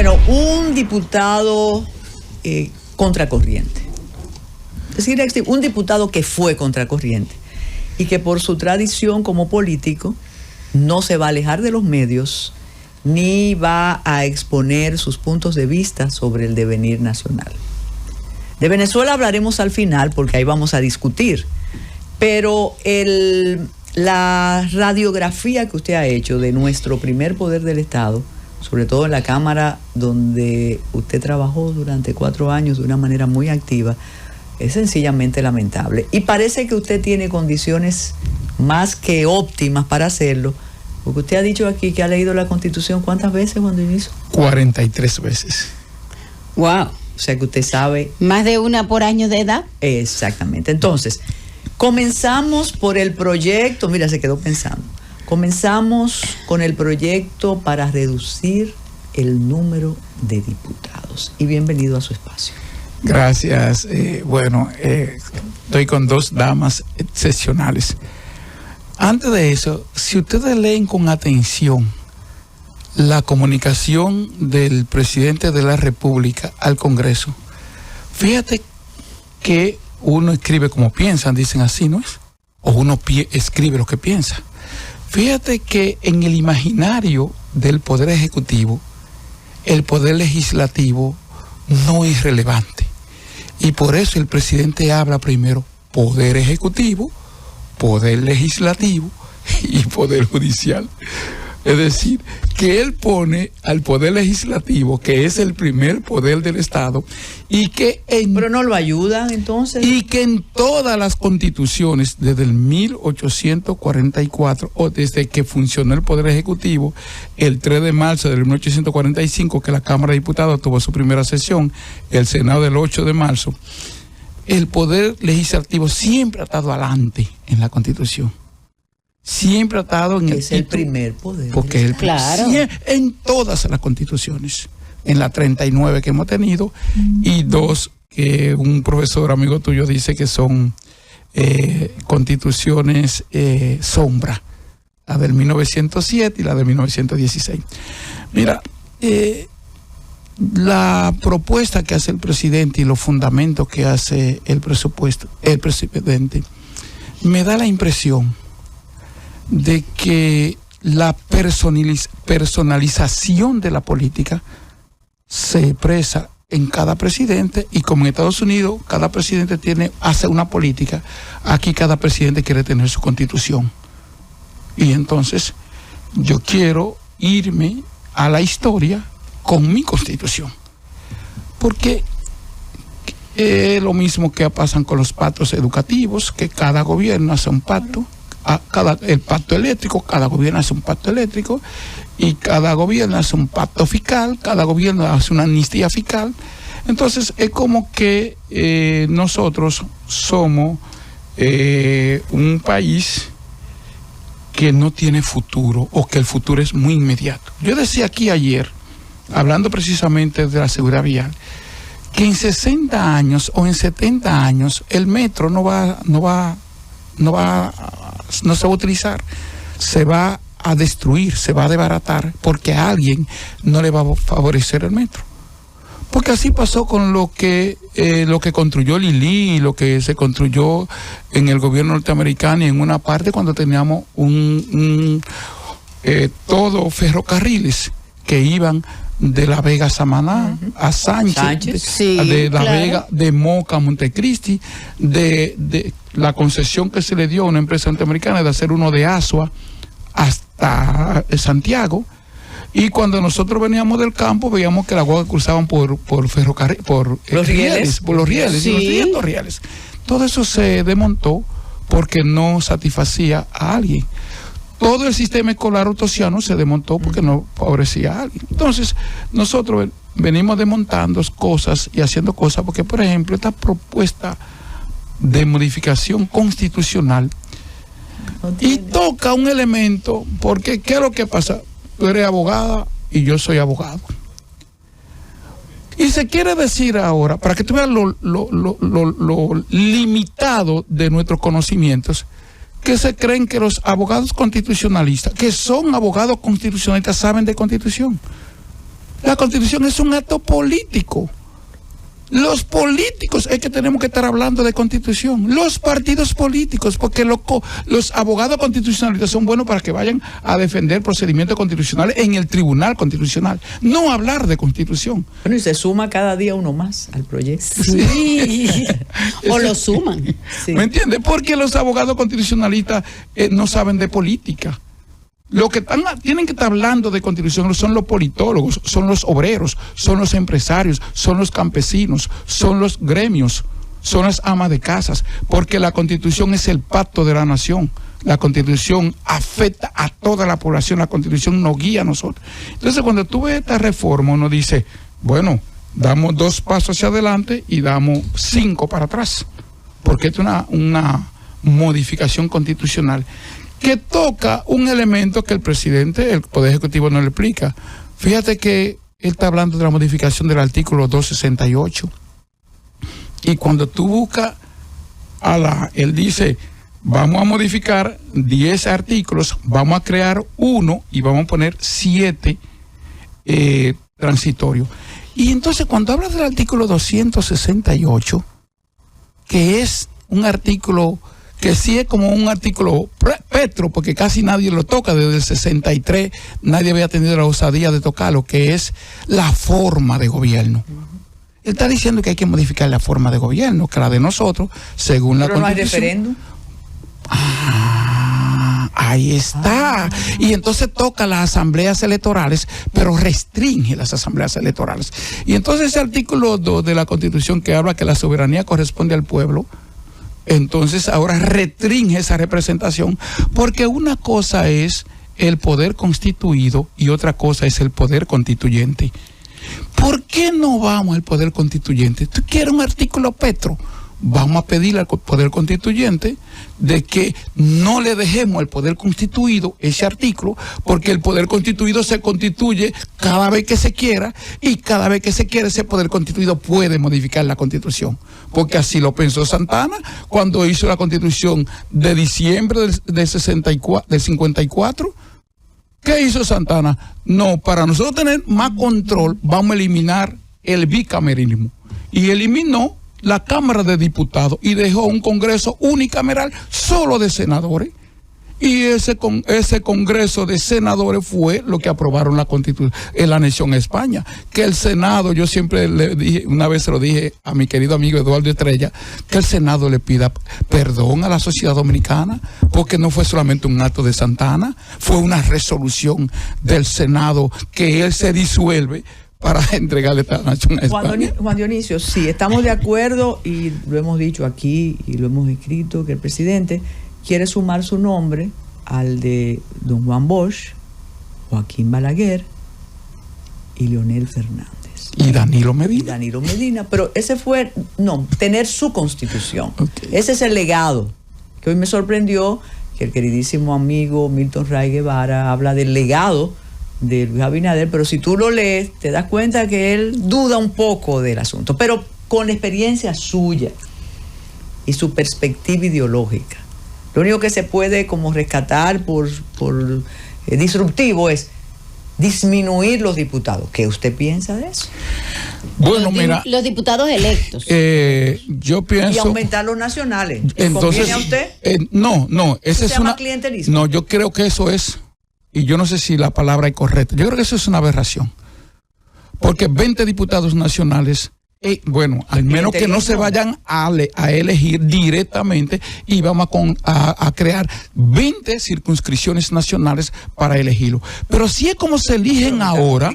Bueno, un diputado contracorriente. Es decir, un diputado que fue contracorriente y que por su tradición como político no se va a alejar de los medios ni va a exponer sus puntos de vista sobre el devenir nacional. De Venezuela hablaremos al final porque ahí vamos a discutir, pero la radiografía que usted ha hecho de nuestro primer poder del Estado, sobre todo en la Cámara donde usted trabajó durante 4 años de una manera muy activa, es sencillamente lamentable. Y parece que usted tiene condiciones más que óptimas para hacerlo, porque usted ha dicho aquí que ha leído la Constitución ¿cuántas veces cuando inició? 43 veces. ¡Wow! O sea que usted sabe... ¿Más de una por año de edad? Exactamente. Entonces, comenzamos por el proyecto, mira, se quedó pensando. Comenzamos con el proyecto para reducir el número de diputados. Y bienvenido a su espacio. Gracias. Estoy con 2 damas excepcionales. Antes de eso, si ustedes leen con atención la comunicación del presidente de la República al Congreso, fíjate que uno escribe como piensan, dicen así, ¿no es? O uno escribe lo que piensa. Fíjate que en el imaginario del Poder Ejecutivo, el Poder Legislativo no es relevante. Y por eso el presidente habla primero Poder Ejecutivo, Poder Legislativo y Poder Judicial. Es decir, que él pone al Poder Legislativo, que es el primer poder del Estado, y que pero no lo ayudan entonces. Y que en todas las constituciones, desde el 1844, o desde que funcionó el Poder Ejecutivo, el 3 de marzo del 1845, que la Cámara de Diputados tuvo su primera sesión, el Senado del 8 de marzo, el Poder Legislativo siempre ha estado adelante en la Constitución. Siempre ha estado en es el primer poder. Porque él, claro, en todas las constituciones, en la 39 que hemos tenido, y 2 que un profesor amigo tuyo dice que son constituciones sombra, la del 1907 y la del 1916. Mira, la propuesta que hace el presidente y los fundamentos que hace el presidente, me da la impresión de que la personalización de la política se expresa en cada presidente, y como en Estados Unidos cada presidente hace una política, aquí cada presidente quiere tener su constitución. Y entonces yo quiero irme a la historia con mi constitución, porque es lo mismo que pasa con los pactos educativos, que cada gobierno hace un pacto. El pacto eléctrico, cada gobierno hace un pacto eléctrico, y cada gobierno hace un pacto fiscal, cada gobierno hace una amnistía fiscal. Entonces es como que nosotros somos un país que no tiene futuro, o que el futuro es muy inmediato. Yo decía aquí ayer, hablando precisamente de la seguridad vial, que en 60 años o en 70 años el metro no se va a utilizar, se va a destruir, se va a desbaratar, porque a alguien no le va a favorecer el metro. Porque así pasó con lo que construyó Lili, y lo que se construyó en el gobierno norteamericano, y en una parte cuando teníamos todo ferrocarriles que iban de La Vega a Samaná, a Sánchez, sí, de La claro. Vega, de Moca a Montecristi, de la concesión que se le dio a una empresa norteamericana de hacer uno de Asua hasta Santiago. Y cuando nosotros veníamos del campo, veíamos que las guaguas cruzaban por ferrocarril, por los rieles, Sí. y los siguientes rieles. Todo eso se desmontó porque no satisfacía a alguien. Todo el sistema escolar otosiano se desmontó porque no favorecía a alguien. Entonces, nosotros venimos desmontando cosas y haciendo cosas, porque, por ejemplo, esta propuesta de modificación constitucional y toca un elemento, porque ¿qué es lo que pasa? Tú eres abogada y yo soy abogado. Y se quiere decir ahora, para que tú veas lo limitado de nuestros conocimientos, que se creen que los abogados constitucionalistas, que son abogados constitucionalistas, saben de constitución. La Constitución es un acto político. Los políticos es que tenemos que estar hablando de Constitución. Los partidos políticos, porque los abogados constitucionalistas son buenos para que vayan a defender procedimientos constitucionales en el Tribunal Constitucional, no hablar de Constitución. Bueno, y se suma cada día uno más al proyecto. Sí. O lo suman. Sí. ¿Me entiendes? Porque los abogados constitucionalistas no saben de política. Lo que tienen que estar hablando de Constitución son los politólogos, son los obreros, son los empresarios, son los campesinos, son los gremios, son las amas de casas, porque la Constitución es el pacto de la nación. La Constitución afecta a toda la población, la Constitución nos guía a nosotros. Entonces, cuando tú ves esta reforma, uno dice, bueno, damos 2 pasos hacia adelante y damos 5 para atrás, porque es una modificación constitucional que toca un elemento que el presidente, el Poder Ejecutivo no le explica. Fíjate que él está hablando de la modificación del artículo 268. Y cuando tú buscas él dice, vamos a modificar 10 artículos, vamos a crear 1 y vamos a poner 7 transitorios. Y entonces cuando habla del artículo 268, que es un artículo que sí es como un artículo petro, porque casi nadie lo toca, desde el 63 nadie había tenido la osadía de tocarlo, que es la forma de gobierno. Él está diciendo que hay que modificar la forma de gobierno, que la de nosotros, según la Constitución. ¿Pero no hay referéndum? Ahí está. Y entonces toca las asambleas electorales, pero restringe las asambleas electorales. Y entonces ese artículo 2 de la Constitución que habla que la soberanía corresponde al pueblo, entonces ahora restringe esa representación, porque una cosa es el poder constituido y otra cosa es el poder constituyente. ¿Por qué no vamos al poder constituyente? ¿Tú quieres un artículo petro? Vamos a pedirle al poder constituyente de que no le dejemos al poder constituido ese artículo, porque el poder constituido se constituye cada vez que se quiera, y cada vez que se quiera ese poder constituido puede modificar la Constitución, porque así lo pensó Santana cuando hizo la Constitución de diciembre del 54. ¿Qué hizo Santana? No, para nosotros tener más control vamos a eliminar el bicameralismo, y eliminó la Cámara de Diputados y dejó un Congreso unicameral solo de senadores, y ese Congreso de senadores fue lo que aprobaron la Constitución en la anexión a España. Que el Senado, yo siempre le dije, una vez se lo dije a mi querido amigo Eduardo Estrella, que el Senado le pida perdón a la sociedad dominicana, porque no fue solamente un acto de Santana, fue una resolución del Senado que él se disuelve para entregarle esta nación a España. Juan Dionisio, sí, estamos de acuerdo y lo hemos dicho aquí y lo hemos escrito, que el presidente quiere sumar su nombre al de don Juan Bosch, Joaquín Balaguer y Leonel Fernández. Y Danilo Medina. Y Danilo Medina, pero ese fue, no, tener su constitución. Okay. Ese es el legado, que hoy me sorprendió que el queridísimo amigo Milton Ray Guevara habla del legado de Luis Abinader, pero si tú lo lees, te das cuenta que él duda un poco del asunto, pero con la experiencia suya y su perspectiva ideológica. Lo único que se puede como rescatar por disruptivo es disminuir los diputados. ¿Qué usted piensa de eso? Bueno, mira, los diputados electos. Yo pienso. Y aumentar los nacionales. Entonces, ¿conviene a usted? No, ese es llama clientelismo. No, yo creo que eso es, y yo no sé si la palabra es correcta, yo creo que eso es una aberración. Porque 20 diputados nacionales, bueno, al menos que no se vayan a elegir directamente, y vamos a crear 20 circunscripciones nacionales para elegirlo. Pero si es como se eligen ahora,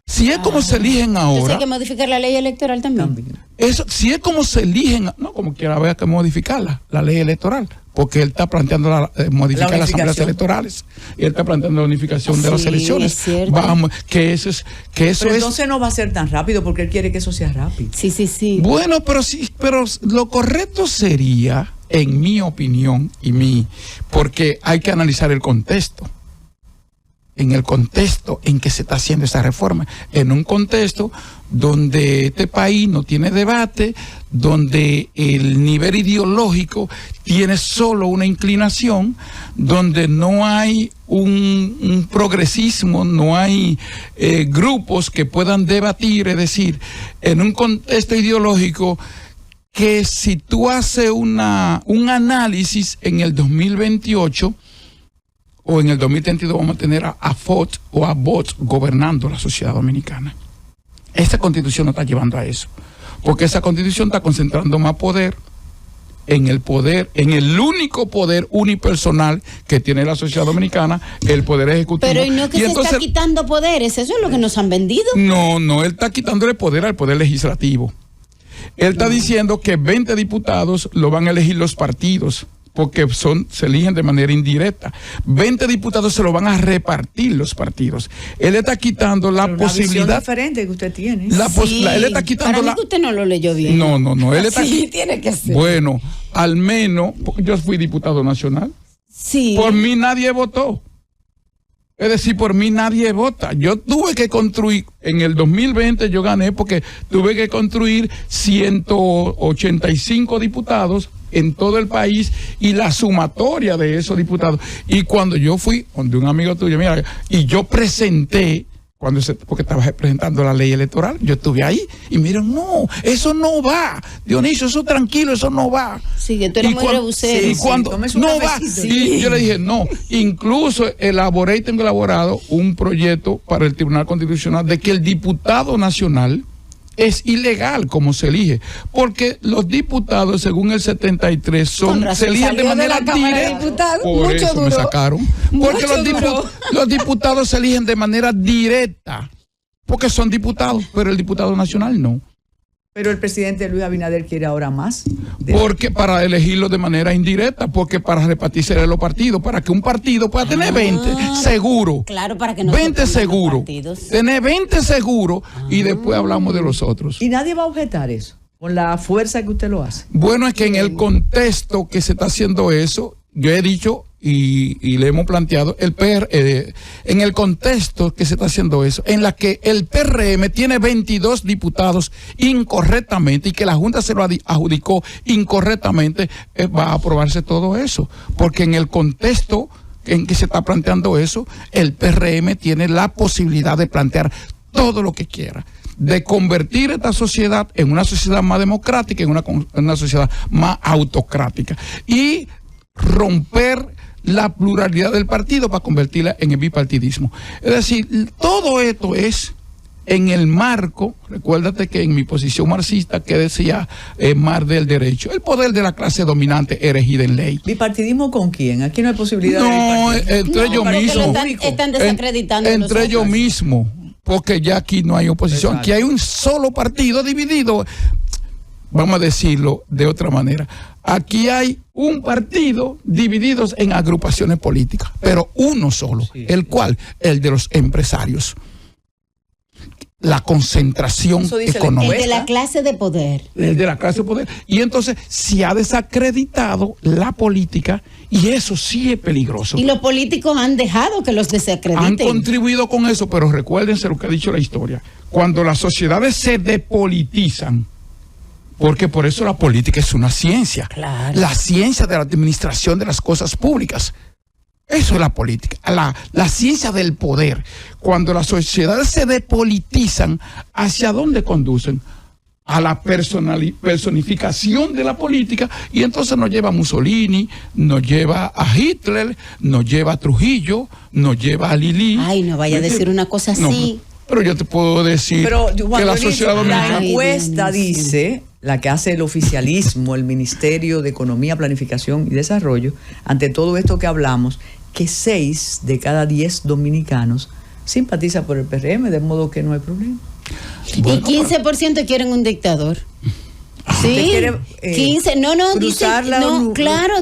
si es como se eligen ahora, Entonces hay que modificar la ley electoral también. Eso, si es como se eligen, no, como quiera, había que modificarla, la ley electoral, porque él está planteando modificar las asambleas electorales, y él está planteando la unificación de las elecciones. Vamos, que eso es, entonces no va a ser tan rápido, porque él quiere que eso sea rápido. Sí. Bueno, pero lo correcto sería, en mi opinión, porque hay que analizar el contexto. en el contexto en que se está haciendo esa reforma, en un contexto donde este país no tiene debate, donde el nivel ideológico tiene solo una inclinación, donde no hay un progresismo, no hay grupos que puedan debatir, es decir, en un contexto ideológico que si tú haces un análisis en el 2028 o en el 2032 vamos a tener a FOT o a BOT gobernando la sociedad dominicana. Esa constitución no está llevando a eso, porque esa constitución está concentrando más poder, en el único poder unipersonal que tiene la sociedad dominicana, el poder ejecutivo. Pero y no que está quitando poderes, eso es lo que nos han vendido. No, él está quitándole poder al poder legislativo. Él está diciendo que 20 diputados lo van a elegir los partidos, porque se eligen de manera indirecta. 20 diputados se lo van a repartir los partidos. Él está quitando la posibilidad. Una diferente que usted tiene. Él está quitando para mí que usted no lo leyó bien. No. Él está sí, tiene que ser. Bueno, al menos, yo fui diputado nacional. Sí. Por mí nadie votó. Es decir, por mí nadie vota. Yo tuve que construir, en el 2020 yo gané porque tuve que construir 185 diputados en todo el país y la sumatoria de esos diputados. Y cuando yo fui donde un amigo tuyo, mira, y yo presenté, porque estaba presentando la ley electoral, yo estuve ahí y miren, no, eso no va, Dionisio, eso tranquilo, eso no va. Sí, que tú eres muy rebusero. Y cuando no va, y yo le dije, no, incluso tengo elaborado un proyecto para el Tribunal Constitucional de que el diputado nacional es ilegal como se elige, porque los diputados, según el 73, se eligen de manera directa. Por mucho eso duro. me sacaron. Porque los diputados se eligen de manera directa, porque son diputados, pero el diputado nacional no. Pero el presidente Luis Abinader quiere ahora más. Porque para elegirlo de manera indirecta, porque para repartirse de los partidos, para que un partido pueda tener 20 seguro. Claro, para que no 20 seguro. Tener 20 seguro y después hablamos de los otros. Y nadie va a objetar eso, con la fuerza que usted lo hace. Bueno, es que en el contexto que se está haciendo eso, yo he dicho y le hemos planteado, en el contexto que se está haciendo eso, en la que el PRM tiene 22 diputados incorrectamente y que la Junta se lo adjudicó incorrectamente, va a aprobarse todo eso. Porque en el contexto en que se está planteando eso, el PRM tiene la posibilidad de plantear todo lo que quiera, de convertir esta sociedad en una sociedad más democrática, en una sociedad más autocrática y romper la pluralidad del partido para convertirla en el bipartidismo. Es decir, todo esto es en el marco, recuérdate que en mi posición marxista que decía mar del derecho, el poder de la clase dominante erigida en ley. ¿Bipartidismo con quién? Aquí no hay posibilidad de entre ellos mismos. Están desacreditando entre ellos mismos, porque ya aquí no hay oposición. Exacto. Aquí hay un solo partido dividido. Vamos a decirlo de otra manera. Aquí hay un partido divididos en agrupaciones políticas, pero uno solo, el cual, el de los empresarios. La concentración económica. El de la clase de poder. El de la clase de poder. Y entonces se ha desacreditado la política y eso sí es peligroso. Y los políticos han dejado que los desacrediten. Han contribuido con eso, pero recuérdense lo que ha dicho la historia. Cuando las sociedades se depolitizan, porque por eso la política es una ciencia. Claro. La ciencia de la administración de las cosas públicas. Eso es la política, la ciencia del poder. Cuando las sociedades se depolitizan, ¿hacia dónde conducen? A la personificación de la política, y entonces nos lleva a Mussolini, nos lleva a Hitler, nos lleva a Trujillo, nos lleva a Lili. Ay, no vaya a decir una cosa así. No, pero yo te puedo decir que la sociedad dominicana... La encuesta dice, la que hace el oficialismo, el Ministerio de Economía, Planificación y Desarrollo, ante todo esto que hablamos, que 6 de cada 10 dominicanos simpatizan por el PRM, de modo que no hay problema. Bueno, y 15% quieren un dictador. Usted Sí, quiere, 15, dice, claro,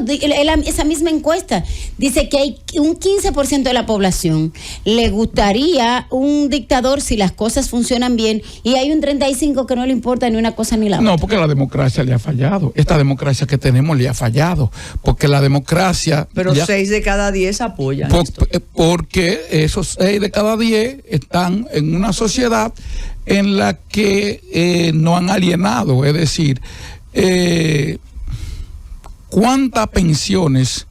esa misma encuesta dice que hay un 15% de la población le gustaría un dictador si las cosas funcionan bien, y hay un 35% que no le importa ni una cosa ni la otra. No, porque la democracia le ha fallado. Esta democracia que tenemos le ha fallado, porque la democracia... Pero 6 de cada 10 apoyan esto. Porque esos 6 de cada 10 están en una sociedad en la que no han alienado, es decir, cuántas pensiones,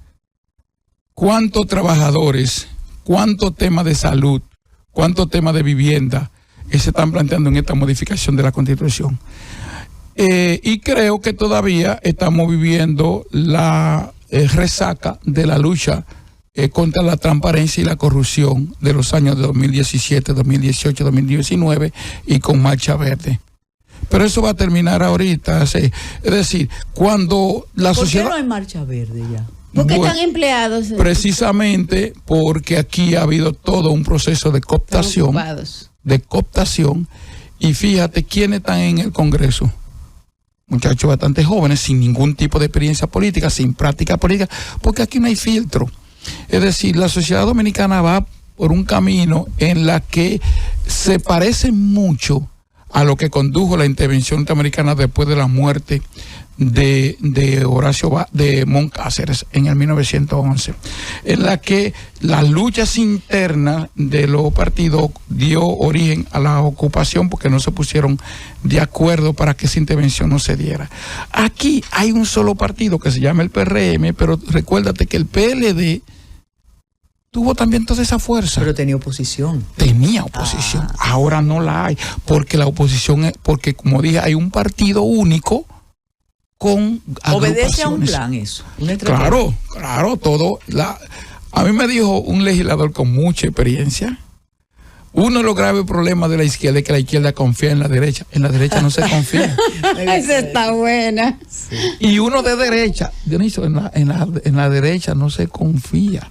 cuántos trabajadores, cuántos temas de salud, cuántos temas de vivienda se están planteando en esta modificación de la Constitución. Y creo que todavía estamos viviendo la resaca de la lucha contra la transparencia y la corrupción de los años de 2017, 2018, 2019 y con Marcha Verde. Pero eso va a terminar ahorita. Es decir, cuando la sociedad... ¿Por qué no hay Marcha Verde ya? ¿Por qué están empleados? Precisamente porque aquí ha habido todo un proceso de cooptación. Y fíjate quiénes están en el Congreso. Muchachos bastante jóvenes, sin ningún tipo de experiencia política, sin práctica política, porque aquí no hay filtro. Es decir, la sociedad dominicana va por un camino en la que se parece mucho a lo que condujo la intervención norteamericana después de la muerte de Horacio de Moncáceres en el 1911, en la que las luchas internas de los partidos dio origen a la ocupación porque no se pusieron de acuerdo para que esa intervención no se diera. Aquí hay un solo partido que se llama el PRM, pero recuérdate que el PLD tuvo también toda esa fuerza. Pero tenía oposición. Tenía oposición. Ahora no la hay, porque la oposición, porque como dije, hay un partido único con obedece a un plan eso. Claro, todo. A mí me dijo un legislador con mucha experiencia, uno de los graves problemas de la izquierda es que la izquierda confía en la derecha no se confía. Esa está buena. Sí. Y uno de derecha, Dionisio, en la derecha no se confía.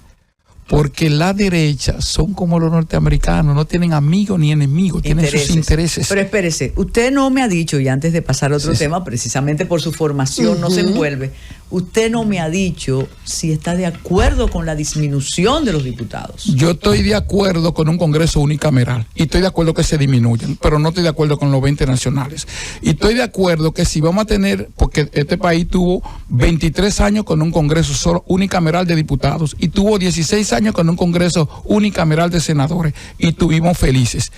Porque la derecha son como los norteamericanos, no tienen amigos ni enemigos, tienen sus intereses. Pero espérese, usted no me ha dicho, y antes de pasar a otro tema, precisamente por su formación no se envuelve, usted no me ha dicho si está de acuerdo con la disminución de los diputados. Yo estoy de acuerdo con un Congreso unicameral, y estoy de acuerdo que se disminuyan, pero no estoy de acuerdo con los 20 nacionales. Y estoy de acuerdo que si vamos a tener, porque este país tuvo 23 años con un Congreso solo unicameral de diputados, y tuvo 16 años con un Congreso unicameral de senadores, y tuvimos felices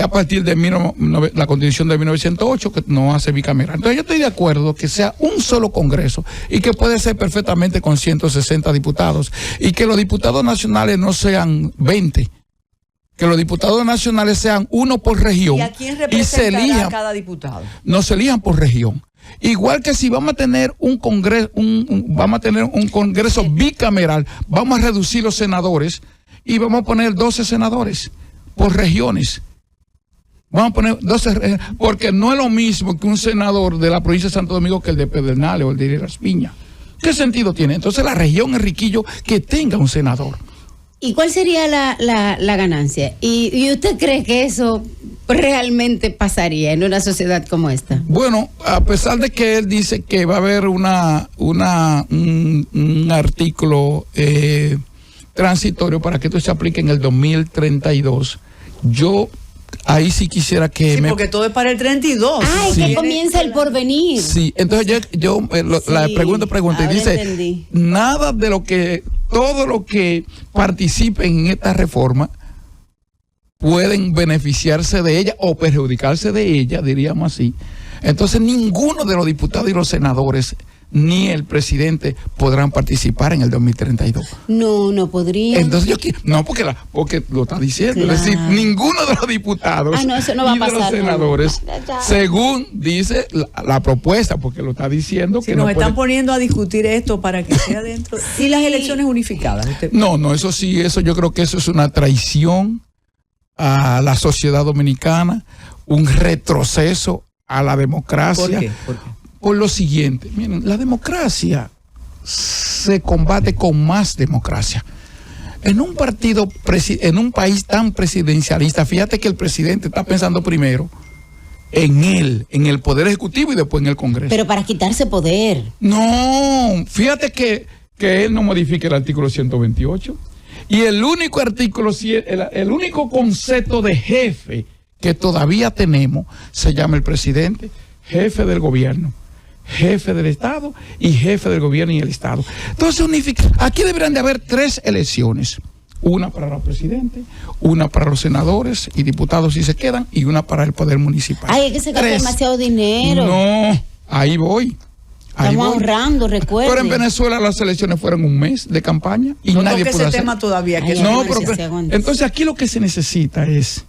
a partir de la Constitución de 1908, que no hace bicameral. Entonces yo estoy de acuerdo que sea un solo Congreso y que puede ser perfectamente con 160 diputados, y que los diputados nacionales no sean 20, que los diputados nacionales sean uno por región. ¿Y a quién representará a cada diputado? No se elijan por región. Igual que si vamos a tener un Congreso, vamos a tener un Congreso bicameral, vamos a reducir los senadores y vamos a poner 12 senadores por regiones. Vamos a poner 12, porque no es lo mismo que un senador de la provincia de Santo Domingo que el de Pedernales o el de Las Piñas. ¿Qué sentido tiene? Entonces la región Enriquillo que tenga un senador. ¿Y cuál sería la ganancia? ¿Y usted cree que eso realmente pasaría en una sociedad como esta? Bueno, a pesar de que él dice que va a haber un artículo transitorio para que esto se aplique en el 2032, yo ahí sí quisiera que... Sí, porque todo es para el 32. Ah, sí. Que comienza el porvenir. Sí, entonces la pregunta y dice, entendí. Nada de lo que, todo lo que participen en esta reforma pueden beneficiarse de ella o perjudicarse de ella, diríamos así. Entonces ninguno de los diputados y los senadores ni el presidente podrán participar en el 2032. No podría. Entonces porque lo está diciendo, claro. Es decir, ninguno de los diputados eso no va ni a pasar, de los senadores, según dice la propuesta, porque lo está diciendo. Si nos están poniendo a discutir esto para que sea dentro y las elecciones unificadas. No, eso sí, eso yo creo que eso es una traición a la sociedad dominicana, un retroceso a la democracia. ¿Por qué? Por lo siguiente, miren, la democracia se combate con más democracia. En un país tan presidencialista, fíjate que el presidente está pensando primero en él, en el Poder Ejecutivo y después en el Congreso. Pero para quitarse poder. No, fíjate que él no modifica el artículo 128. Y el único artículo, el único concepto de jefe que todavía tenemos se llama el presidente, jefe del gobierno, jefe del Estado y jefe del gobierno y el Estado. Entonces, aquí deberían de haber 3 elecciones. Una para los presidentes, una para los senadores y diputados si se quedan, y una para el poder municipal. Ay, es que se gasta demasiado dinero. No, ahí voy. Estamos ahorrando, recuerden. Pero en Venezuela las elecciones fueron un mes de campaña y no nadie pudo ese tema todavía. Que no, pero entonces aquí lo que se necesita es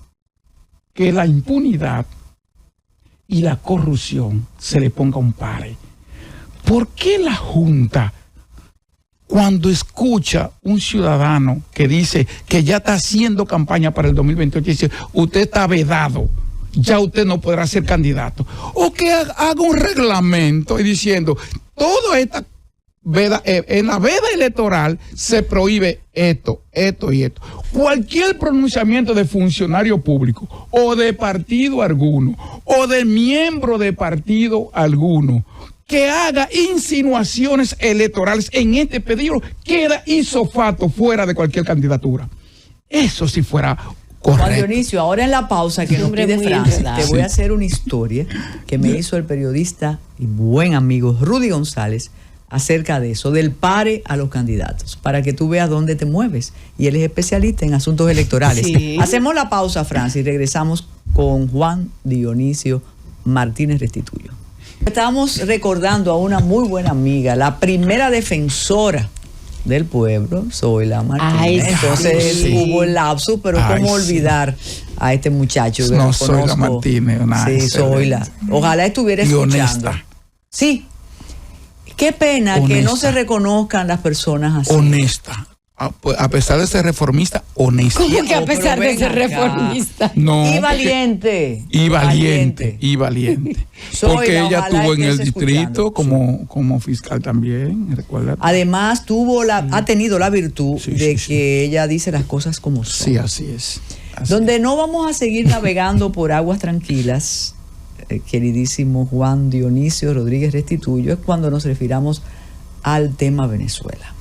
que la impunidad y la corrupción se le ponga un pare. ¿Por qué la Junta, cuando escucha un ciudadano que dice que ya está haciendo campaña para el 2028, dice, usted está vedado, ya usted no podrá ser candidato? O que haga un reglamento y diciendo, toda esta veda, en la veda electoral se prohíbe esto y esto. Cualquier pronunciamiento de funcionario público o de partido alguno o de miembro de partido alguno que haga insinuaciones electorales en este pedido queda isofacto fuera de cualquier candidatura. Eso sí fuera correcto. Juan Dionisio, ahora en la pausa que nos pide Francis, te voy a hacer una historia que me hizo el periodista y buen amigo Rudy González acerca de eso, del pare a los candidatos, para que tú veas dónde te mueves. Y él es especialista en asuntos electorales. Sí. Hacemos la pausa, Francis, y regresamos con Juan Dionisio Martínez Restituyo. Estamos recordando a una muy buena amiga, la primera defensora del pueblo, Zoila Martínez. Entonces hubo el lapsus, pero ¿cómo olvidar a este muchacho? No, Zoila Martínez. Sí, Zoila. Ojalá estuviera escuchando. Honesta. Sí. Qué pena honesta, que no se reconozcan las personas así. Honesta. A pesar de ser reformista, honesta. ¿Cómo que a pesar de ser reformista? No. Y valiente. Y valiente. Porque ella estuvo en el distrito como fiscal también, recuerda. Además ha tenido la virtud de que ella dice las cosas como son. Sí, así es. Donde no vamos a seguir navegando por aguas tranquilas, queridísimo Juan Dionisio Rodríguez Restituyo, es cuando nos refiramos al tema Venezuela.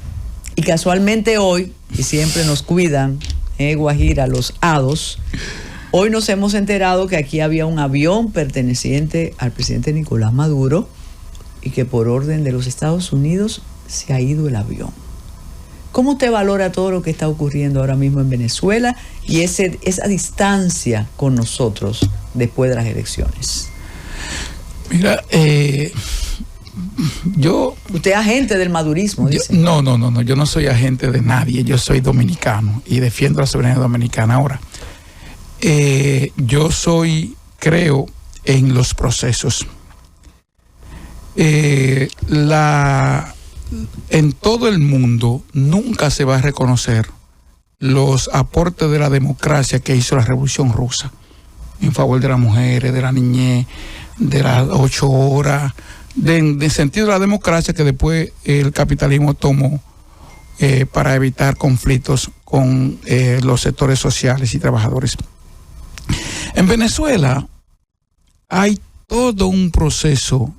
Y casualmente hoy, y siempre nos cuidan, Guajira, los hados, hoy nos hemos enterado que aquí había un avión perteneciente al presidente Nicolás Maduro y que por orden de los Estados Unidos se ha ido el avión. ¿Cómo usted valora todo lo que está ocurriendo ahora mismo en Venezuela y esa distancia con nosotros después de las elecciones? Mira, usted es agente del madurismo, dice. No, yo no soy agente de nadie, yo soy dominicano y defiendo la soberanía dominicana. Ahora, yo creo en los procesos. En todo el mundo nunca se va a reconocer los aportes de la democracia que hizo la Revolución Rusa en favor de las mujeres, de la niñez, de las 8 horas, de sentido de la democracia que después el capitalismo tomó para evitar conflictos con los sectores sociales y trabajadores. En Venezuela hay todo un proceso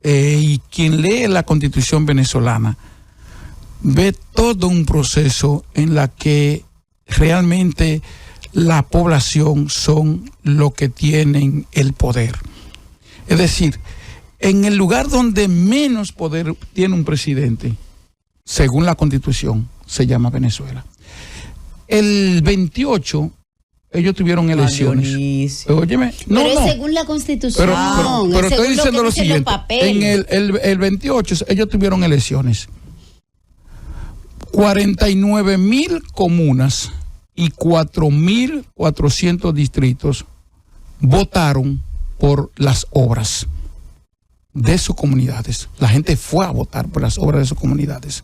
y quien lee la Constitución venezolana ve todo un proceso en la que realmente la población son los que tienen el poder. Es decir, en el lugar donde menos poder tiene un presidente, según la Constitución, se llama Venezuela. El 28, ellos tuvieron elecciones. Óyeme, pero según la Constitución. Pero estoy diciendo lo siguiente. En el 28, ellos tuvieron elecciones. 49,000 comunas y 4,400 distritos votaron por las obras de sus comunidades. La gente fue a votar por las obras de sus comunidades.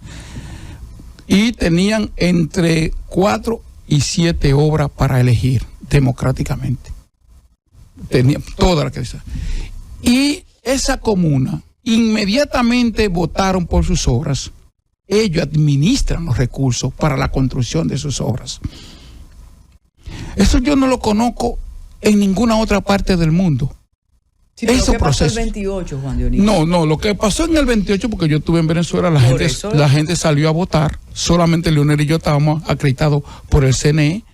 Y tenían entre 4 y 7 obras para elegir democráticamente. Tenían toda la que sea. Y esa comuna inmediatamente votaron por sus obras. Ellos administran los recursos para la construcción de sus obras. Eso yo no lo conozco en ninguna otra parte del mundo. Sí, pero ¿qué pasó el 28, Juan Dionisio? No, lo que pasó en el 28, porque yo estuve en Venezuela, la gente salió a votar, solamente Leonel y yo estábamos acreditados por el CNE.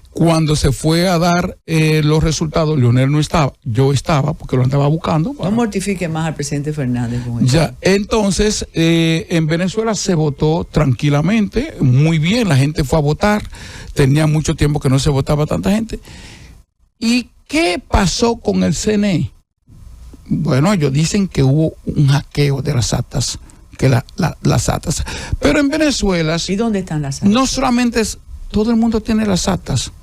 Cuando se fue a dar los resultados, Leonel no estaba, yo estaba, porque lo andaba buscando. No mortifique más al presidente Fernández con eso. Ya, entonces, en Venezuela se votó tranquilamente, muy bien, la gente fue a votar, tenía mucho tiempo que no se votaba tanta gente. ¿Y qué pasó con el CNE? Bueno, ellos dicen que hubo un hackeo de las actas, las actas. Pero en Venezuela... ¿Y dónde están las actas? No solamente todo el mundo tiene las actas.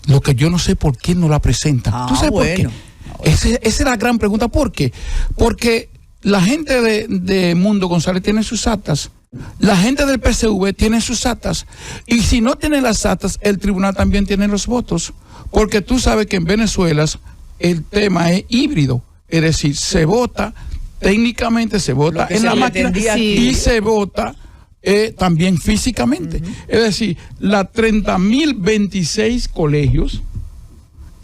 Lo que yo no sé por qué no la presentan. ¿Tú sabes por qué? Esa es la gran pregunta. ¿Por qué? Porque la gente de Mundo González tiene sus actas. La gente del PSV tiene sus actas. Y si no tiene las actas, el tribunal también tiene los votos. Porque tú sabes que en Venezuela el tema es híbrido. Es decir, se vota, técnicamente se vota en la máquina y se vota también físicamente. Es decir, las 30.026 colegios,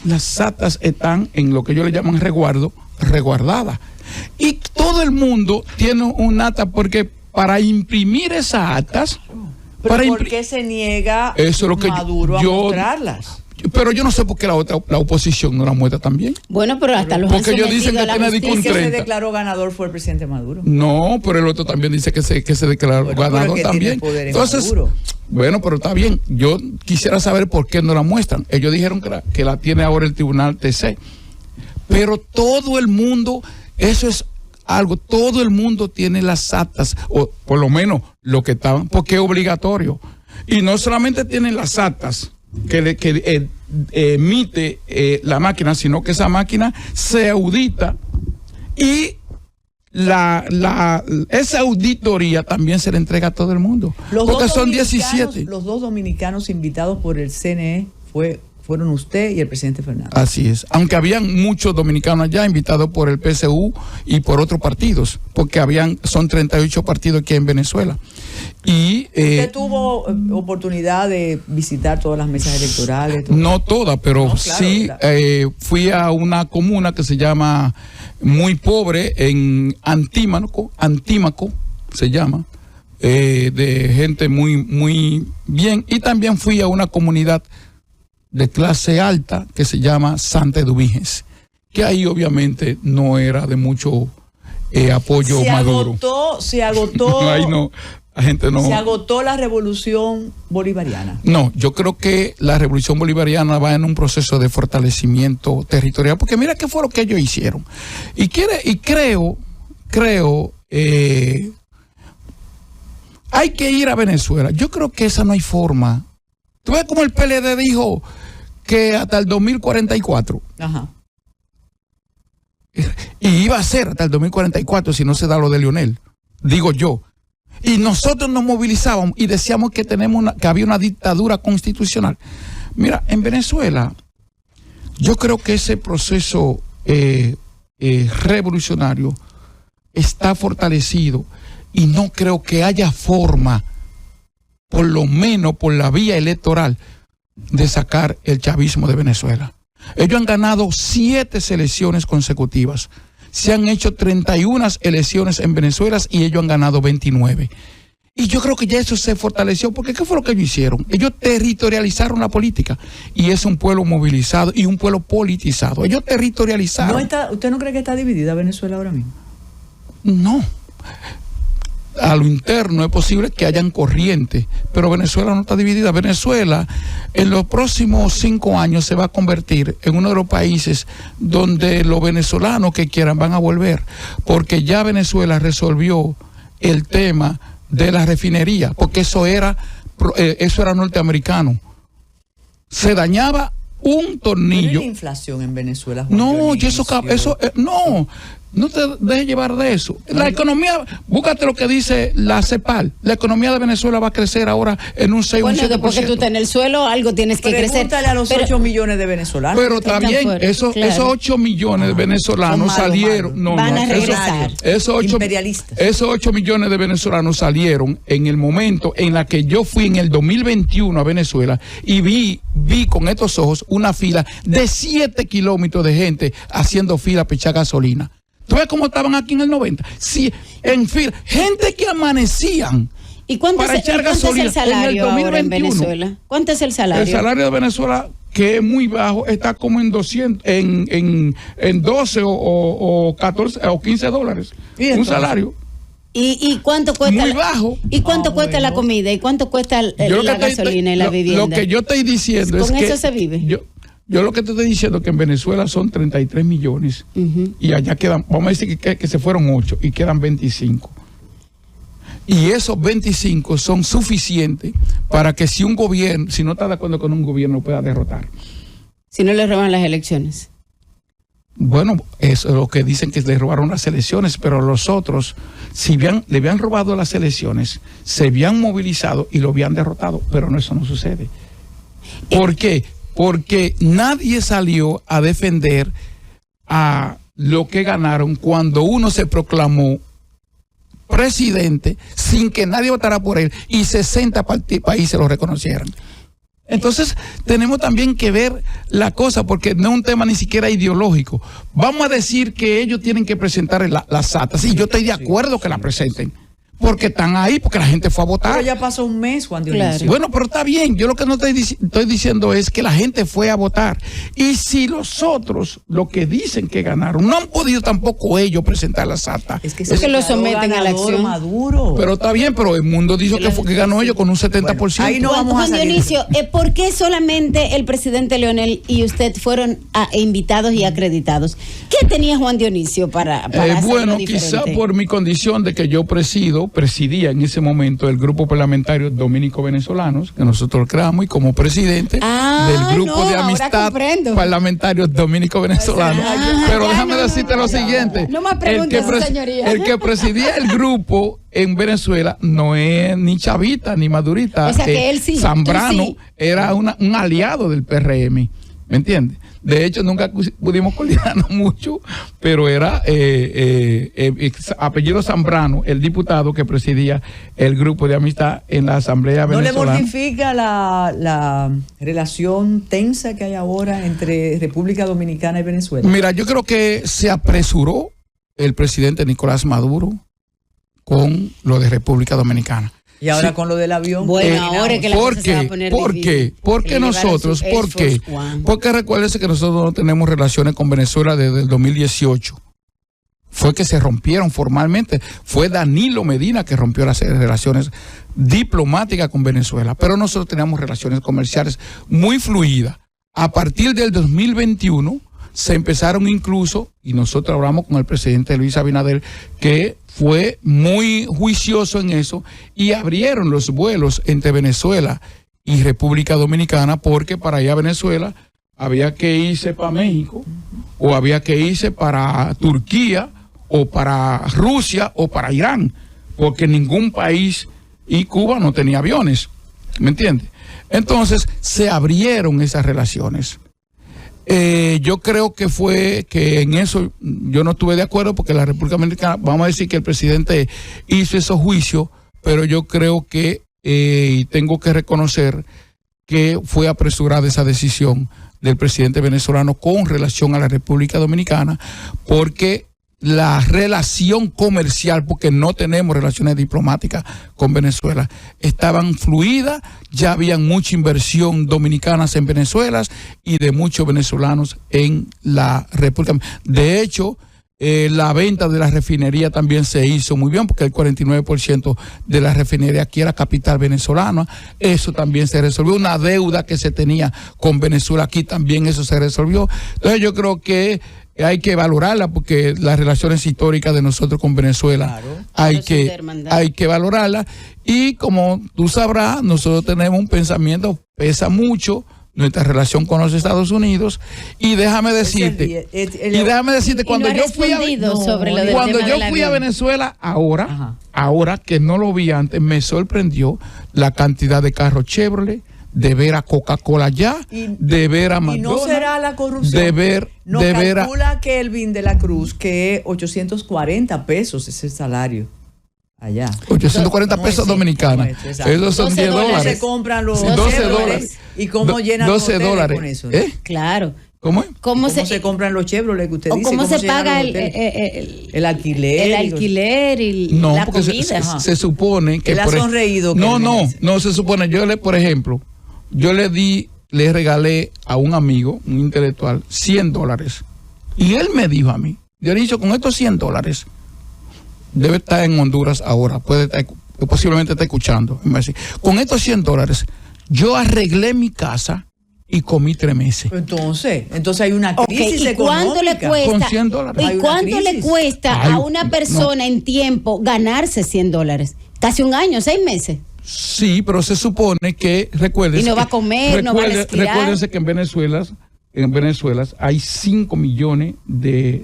las actas están en lo que yo le llaman resguardadas. Y todo el mundo tiene un acta, porque para imprimir esas actas... ¿Por qué se niega Maduro a mostrarlas? Pero yo no sé por qué la oposición no la muestra también. Bueno, pero hasta los porque ellos dicen que tiene que se declaró ganador fue el presidente Maduro. No, pero el otro también dice que se declaró ganador también. Entonces, bueno, pero está bien. Yo quisiera saber por qué no la muestran. Ellos dijeron que la tiene ahora el tribunal TC. Pero todo el mundo, eso es algo, todo el mundo tiene las actas, o por lo menos lo que estaban, porque es obligatorio. Y no solamente tienen las actas que emite la máquina, sino que esa máquina se audita y esa auditoría también se le entrega a todo el mundo. Porque son 17. Los dos dominicanos invitados por el CNE fueron usted y el presidente Fernández. Así es, aunque habían muchos dominicanos allá invitados por el PSU y por otros partidos, porque son 38 partidos aquí en Venezuela. Y ¿usted tuvo oportunidad de visitar todas las mesas electorales? No todas, pero no, claro, sí, fui a una comuna que se llama muy pobre, en Antímaco se llama, de gente muy, muy bien, y también fui a una comunidad de clase alta que se llama Santa Eduviges, que ahí obviamente no era de mucho apoyo Maduro. Se agotó. Ahí no, la gente no. Se agotó la revolución bolivariana. No, yo creo que la revolución bolivariana va en un proceso de fortalecimiento territorial, porque mira qué fue lo que ellos hicieron. Y creo, hay que ir a Venezuela. Yo creo que esa no hay forma. ¿Tú ves cómo el PLD dijo que hasta el 2044? Ajá. Y iba a ser hasta el 2044 si no se da lo de Leonel, digo yo. Y nosotros nos movilizábamos y decíamos que que había una dictadura constitucional. Mira, en Venezuela, yo creo que ese proceso revolucionario está fortalecido y no creo que haya forma, por lo menos por la vía electoral, de sacar el chavismo de Venezuela. Ellos han ganado 7 elecciones consecutivas. Se han hecho 31 elecciones en Venezuela y ellos han ganado 29. Y yo creo que ya eso se fortaleció, porque ¿qué fue lo que ellos hicieron? Ellos territorializaron la política, y es un pueblo movilizado y un pueblo politizado. Ellos territorializaron. ¿Usted no cree que está dividida Venezuela ahora mismo? No. A lo interno es posible que hayan corrientes, pero Venezuela no está dividida. Venezuela en los próximos 5 años se va a convertir en uno de los países donde los venezolanos que quieran van a volver, porque ya Venezuela resolvió el tema de la refinería, porque eso era norteamericano. Se dañaba un tornillo. ¿Pero la inflación en Venezuela? No, y no, No te dejes llevar de eso. La economía, búscate lo que dice la CEPAL. La economía de Venezuela va a crecer ahora en un 6 o un 7%. Bueno, porque tú estás en el suelo, algo tienes que crecer. Pregúntale a los 8 millones de venezolanos. Pero también esos 8 millones de venezolanos salieron. Van a regresar. Esos 8 millones de venezolanos salieron en el momento en la que yo fui en el 2021 a Venezuela y vi con estos ojos una fila de 7 kilómetros de gente haciendo fila para echar gasolina. ¿Tú ves cómo estaban aquí en el 90? Sí, en fila. Gente que amanecían. ¿Y cuánto es el salario ahora en Venezuela? ¿Cuánto es el salario? El salario de Venezuela, que es muy bajo, está como en 200, en 12 o 14 o 15 dólares. Un salario. ¿Y cuánto cuesta? Muy bajo. ¿Y cuánto cuesta la comida? ¿Y cuánto cuesta la gasolina y la vivienda? Lo que yo estoy diciendo es que... ¿Con eso se vive? Yo lo que te estoy diciendo es que en Venezuela son 33 millones y allá quedan, vamos a decir que se fueron 8 y quedan 25. Y esos 25 son suficientes para que si un gobierno, si no está de acuerdo con un gobierno, pueda derrotar. Si no le roban las elecciones. Bueno, eso es lo que dicen, que le robaron las elecciones, pero los otros, si le habían robado las elecciones, se habían movilizado y lo habían derrotado, pero no, eso no sucede. ¿Por qué? Porque nadie salió a defender a lo que ganaron cuando uno se proclamó presidente sin que nadie votara por él y 60 países lo reconocieran. Entonces tenemos también que ver la cosa, porque no es un tema ni siquiera ideológico. Vamos a decir que ellos tienen que presentar las actas, y yo estoy de acuerdo que la presenten, porque están ahí, porque la gente fue a votar. Pero ya pasó un mes, Juan Dionisio. Claro. Bueno, pero está bien. Yo lo que no estoy diciendo es que la gente fue a votar. Y si los otros, lo que dicen que ganaron, no han podido tampoco ellos presentar las actas. Es que lo someten a la acción. Maduro. Pero está bien, pero el mundo dijo que ganó ellos con un 70%. Bueno, ahí no vamos Juan Dionisio, ¿por qué solamente el presidente Leonel y usted fueron invitados y acreditados? ¿Qué tenía Juan Dionisio para bueno, quizá por mi condición de que yo presidía en ese momento el grupo parlamentario dominico-venezolanos, que nosotros creamos, y como presidente del grupo de amistad parlamentarios dominico-venezolanos. Pero déjame decirte lo siguiente. No más preguntas, señoría. El que presidía el grupo en Venezuela no es ni chavita ni madurita. O sea que él sí. Zambrano sí. era un aliado del PRM. ¿Me entiendes? De hecho, nunca pudimos coordinarnos mucho, pero era apellido Zambrano, el diputado que presidía el grupo de amistad en la Asamblea Venezolana. ¿No le mortifica la relación tensa que hay ahora entre República Dominicana y Venezuela? Mira, yo creo que se apresuró el presidente Nicolás Maduro con lo de República Dominicana. Y ahora con lo del avión. Bueno, ahora es que la cosa se va a poner difícil. Porque nosotros, ¿por qué? Porque recuérdense que nosotros no tenemos relaciones con Venezuela desde el 2018. Fue que se rompieron formalmente. Fue Danilo Medina que rompió las relaciones diplomáticas con Venezuela. Pero nosotros teníamos relaciones comerciales muy fluidas. A partir del 2021 se empezaron incluso, y nosotros hablamos con el presidente Luis Abinader, que fue muy juicioso en eso, y abrieron los vuelos entre Venezuela y República Dominicana, porque para ir a Venezuela había que irse para México, o había que irse para Turquía, o para Rusia, o para Irán, porque ningún país, y Cuba no tenía aviones, ¿me entiendes? Entonces se abrieron esas relaciones. Yo creo que fue que en eso yo no estuve de acuerdo, porque la República Dominicana, vamos a decir que el presidente hizo esos juicios, pero yo creo que tengo que reconocer que fue apresurada esa decisión del presidente venezolano con relación a la República Dominicana, porque la relación comercial, porque no tenemos relaciones diplomáticas con Venezuela, estaban fluidas, ya habían mucha inversión dominicana en Venezuela y de muchos venezolanos en la República. De hecho, la venta de la refinería también se hizo muy bien, porque el 49% de la refinería aquí era capital venezolana. Eso también se resolvió. Una deuda que se tenía con Venezuela aquí también, eso se resolvió. Entonces yo creo que hay que valorarla, porque las relaciones históricas de nosotros con Venezuela, claro, hay que valorarla. Y como tú sabrás, nosotros tenemos un pensamiento, pesa mucho nuestra relación con los Estados Unidos. Y déjame decirte, cuando yo fui a Venezuela, ahora que no lo vi antes, me sorprendió la cantidad de carros Chevrolet, de ver a Coca-Cola allá, de ver a McDonald's. Y no será la corrupción. Calcula Kelvin de la Cruz que 840 pesos es el salario allá. 840 pesos dominicanos. Esos son 10 dólares. Se compran los 12 dólares. ¿Y cómo llenan los hoteles con eso? Claro. ¿Cómo se compran los Chevrolet que usted dice? ¿Cómo se paga el alquiler? El alquiler y la comida. Se supone que... Él ha sonreído. No, se supone. Por ejemplo, le regalé a un amigo, un intelectual, $100. Y él me dijo a mí, Dionisio, con estos $100, debe estar en Honduras ahora, posiblemente está escuchando. Me dice, con estos $100, yo arreglé mi casa y comí 3 meses. Entonces hay una crisis ¿Y económica. ¿Cuánto le cuesta? Con $100. ¿Y cuánto le cuesta a una persona en tiempo ganarse $100? Casi un año, 6 meses. Sí, pero se supone que, y no va a comer, no va a esquiar. Recuérdense que en Venezuela hay 5 millones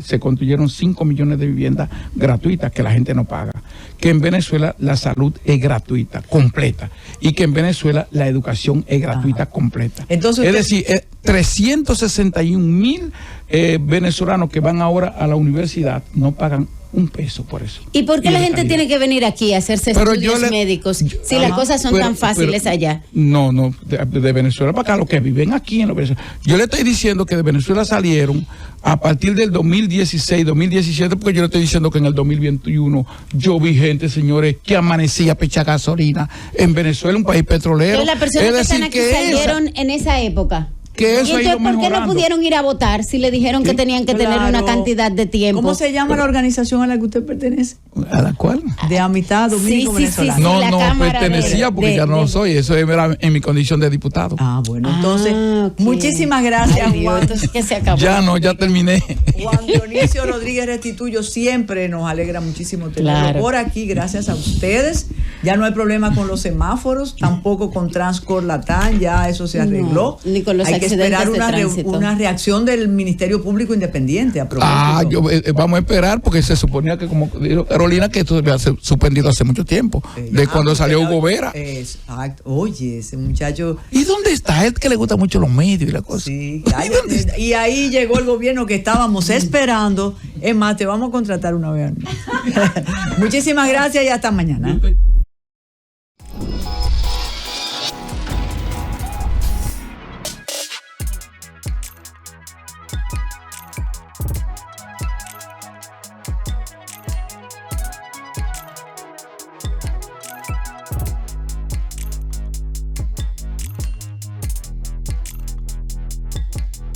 se construyeron 5 millones de viviendas gratuitas que la gente no paga. Que en Venezuela la salud es gratuita, completa. Y que en Venezuela la educación es gratuita, completa. Entonces, es decir, 361,000 venezolanos que van ahora a la universidad no pagan un peso por eso. ¿Y por qué la gente tiene que venir aquí a hacerse estudios médicos si las cosas son tan fáciles allá? No, de Venezuela para acá, los que viven aquí en Venezuela. Yo le estoy diciendo que de Venezuela salieron a partir del 2016, 2017, porque yo le estoy diciendo que en el 2021 yo vi gente, señores, que amanecía pecha gasolina en Venezuela, un país petrolero. Pero las personas que están aquí salieron en esa época. Que eso ¿Y entonces por qué no pudieron ir a votar si le dijeron que tenían que tener una cantidad de tiempo? ¿Cómo se llama la organización a la que usted pertenece? ¿A la cual? De Amistad Dominico-Venezolana. No, pertenecía porque ya no soy. Eso era en mi condición de diputado. Bueno, entonces, muchísimas gracias, Juan. Entonces, ¿qué se acabó? Ya terminé. Juan Dionisio Rodríguez Restituyo, siempre nos alegra muchísimo tenerlo por aquí, gracias a ustedes. Ya no hay problema con los semáforos, tampoco con Transcor Latán, ya eso se arregló. Ni con los hay que esperar una reacción del Ministerio Público Independiente a propósito. Vamos a esperar porque se suponía que, como dijo Carolina, que esto había suspendido hace mucho tiempo, de cuando salió Hugo Vera. Exacto. Oye, ese muchacho. ¿Y dónde está? Es que le gustan mucho los medios y la cosa. Sí, y ahí llegó el gobierno que estábamos esperando. Es más, te vamos a contratar una vez. Muchísimas gracias y hasta mañana.